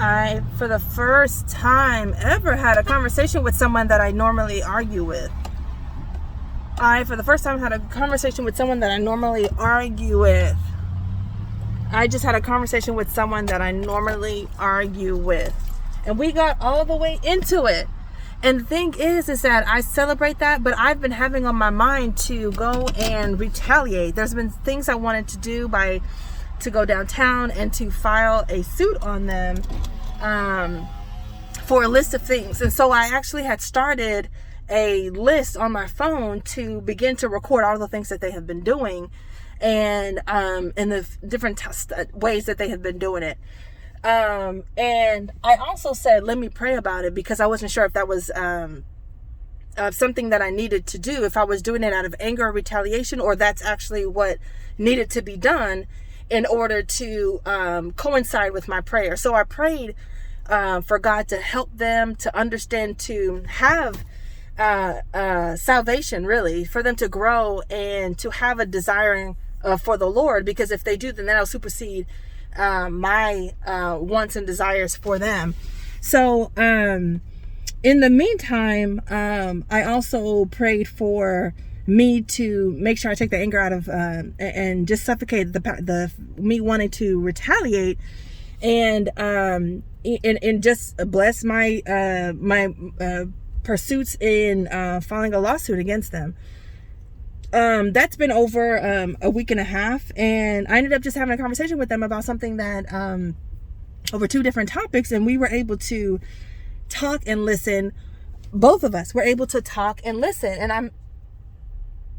I, for the first time ever, had a conversation with someone that I normally argue with. I just had a conversation with someone that I normally argue with. And we got all the way into it. And the thing is that I celebrate that, but I've been having on my mind to go and retaliate. There's been things I wanted to do to go downtown and to file a suit on them for a list of things. And so I actually had started a list on my phone to begin to record all the things that they have been doing and in the different ways that they have been doing it. And I also said, let me pray about it, because I wasn't sure if that was something that I needed to do, if I was doing it out of anger or retaliation, or that's actually what needed to be done in order to coincide with my prayer. So I prayed for God to help them to understand, to have salvation, really, for them to grow and to have a desiring for the Lord, because if they do, then that'll supersede my wants and desires for them. So in the meantime, I also prayed for me to make sure I take the anger out of and just suffocate the me wanting to retaliate, and just bless my pursuits in filing a lawsuit against them. That's been over a week and a half, and I ended up just having a conversation with them about something that over two different topics, and we were able to talk and listen. Both of us were able to talk and listen, and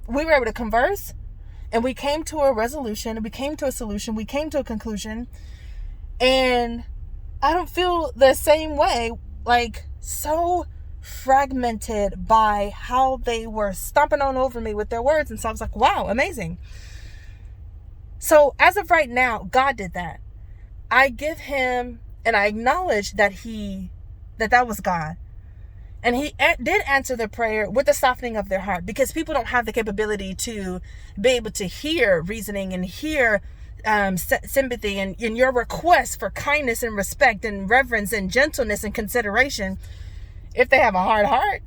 we were able to converse, and we came to a resolution, we came to a solution, we came to a conclusion, and I don't feel the same way, like so fragmented by how they were stomping on over me with their words. And so I was like, wow, amazing. So as of right now, God did that. I give him, and I acknowledge that that was God. And he did answer the prayer with the softening of their heart, because people don't have the capability to be able to hear reasoning and hear sympathy and your request for kindness and respect and reverence and gentleness and consideration if they have a hard heart.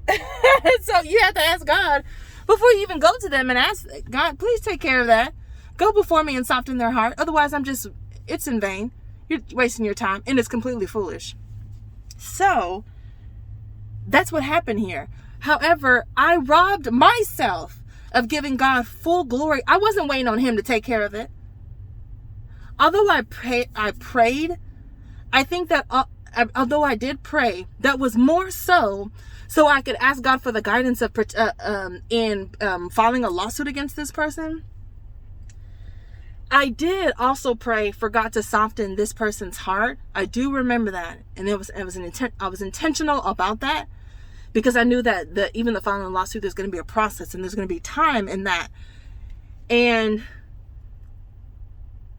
So you have to ask God before you even go to them, and ask God, please take care of that. Go before me and soften their heart. Otherwise, it's in vain. You're wasting your time, and it's completely foolish. So that's what happened here. However, I robbed myself of giving God full glory. I wasn't waiting on him to take care of it. Although I prayed, I think that although I did pray, that was more so I could ask God for the guidance of in filing a lawsuit against this person. I did also pray for God to soften this person's heart. I do remember that, and I was intentional about that, because I knew that even the filing a lawsuit, there's going to be a process and there's going to be time in that. And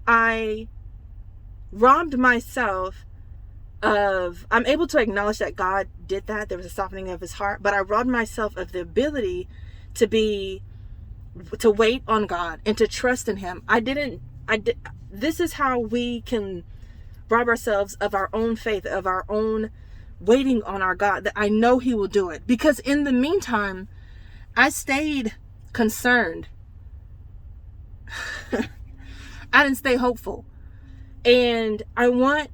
I robbed myself of, I'm able to acknowledge that God did that. There was a softening of his heart, but I robbed myself of the ability to wait on God and to trust in him. This is how we can rob ourselves of our own faith, of our own waiting on our God, that I know he will do it. Because in the meantime, I stayed concerned. I didn't stay hopeful. And I want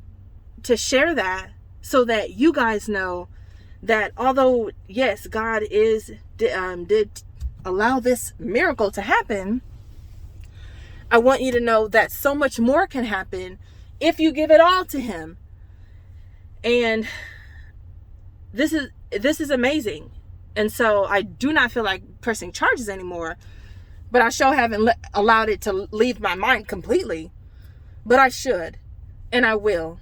to share that so that you guys know that although, yes, God did allow this miracle to happen, I want you to know that so much more can happen if you give it all to him. And this is amazing. And so I do not feel like pressing charges anymore, but I sure haven't allowed it to leave my mind completely. But I should, and I will.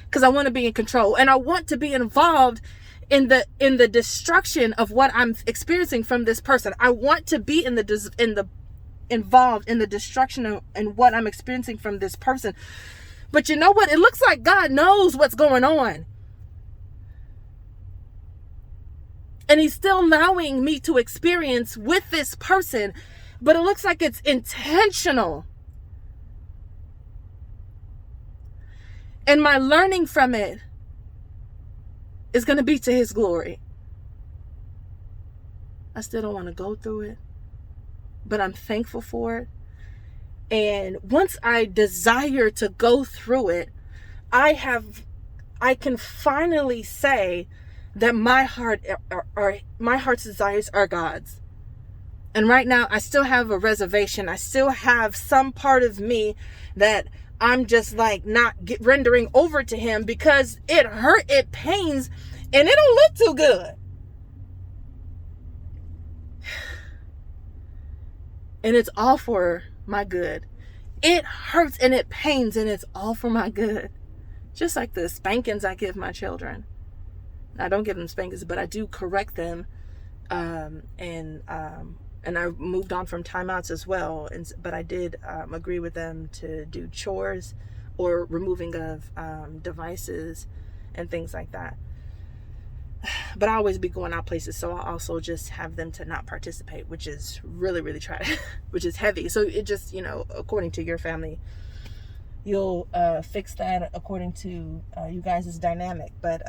Because I want to be in control, and I want to be involved in the destruction of what I'm experiencing from this person. I want to be involved in the destruction and what I'm experiencing from this person. But you know what? It looks like God knows what's going on. And he's still allowing me to experience with this person, but it looks like it's intentional. And my learning from it is going to be to his glory. I still don't want to go through it, but I'm thankful for it. And once I desire to go through it, I can finally say that my heart's desires are God's. And right now I still have a reservation. I still have some part of me that I'm just like not rendering over to him because it hurt, it pains, and it don't look too good. And it's all for my good. It hurts and it pains and it's all for my good. Just like the spankings I give my children. I don't give them spankings, but I do correct them. And I've moved on from timeouts as well. But I did agree with them to do chores or removing of devices and things like that. But I always be going out places, so I also just have them to not participate, which is really, really which is heavy. So it just, according to your family, you'll fix that according to you guys' dynamic. But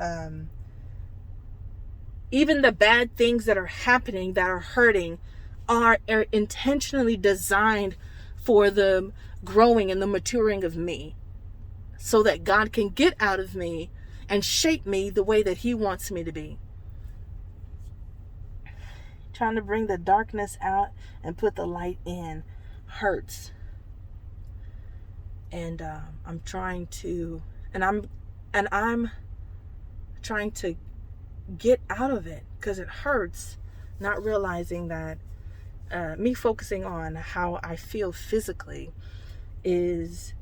even the bad things that are happening, that are hurting, are intentionally designed for the growing and the maturing of me, so that God can get out of me and shape me the way that he wants me to be. Trying to bring the darkness out and put the light in hurts. And I'm trying to get out of it because it hurts, not realizing that me focusing on how I feel physically is,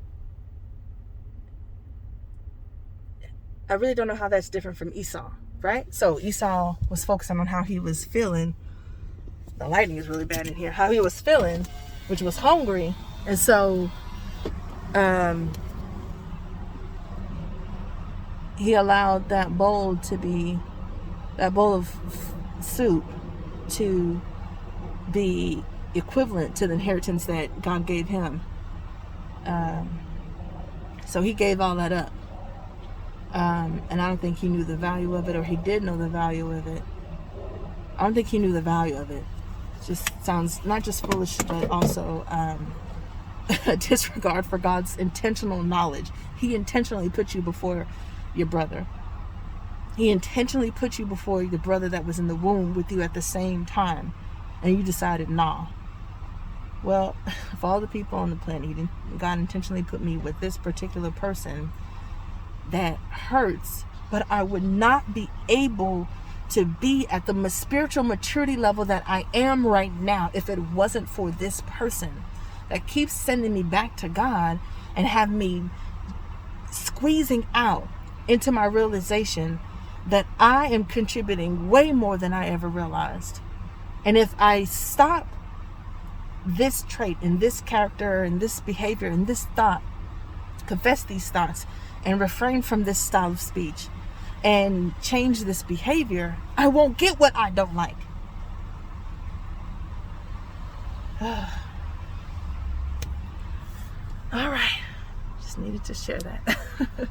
I really don't know how that's different from Esau, right? So Esau was focusing on how he was feeling. The lighting is really bad in here. How he was feeling, which was hungry. And so he allowed that bowl of soup to be equivalent to the inheritance that God gave him. So he gave all that up. And I don't think he knew the value of it, or he did know the value of it. I don't think he knew the value of it. It just sounds not just foolish, but also a disregard for God's intentional knowledge. He intentionally put you before your brother. He intentionally put you before the brother that was in the womb with you at the same time. And you decided, nah. Well, of all the people on the planet, God intentionally put me with this particular person. That hurts, but I would not be able to be at the spiritual maturity level that I am right now if it wasn't for this person that keeps sending me back to God and have me squeezing out into my realization that I am contributing way more than I ever realized. And if I stop this trait and this character and this behavior and this thought, confess these thoughts, and refrain from this style of speech and change this behavior, I won't get what I don't like. All right. Just needed to share that.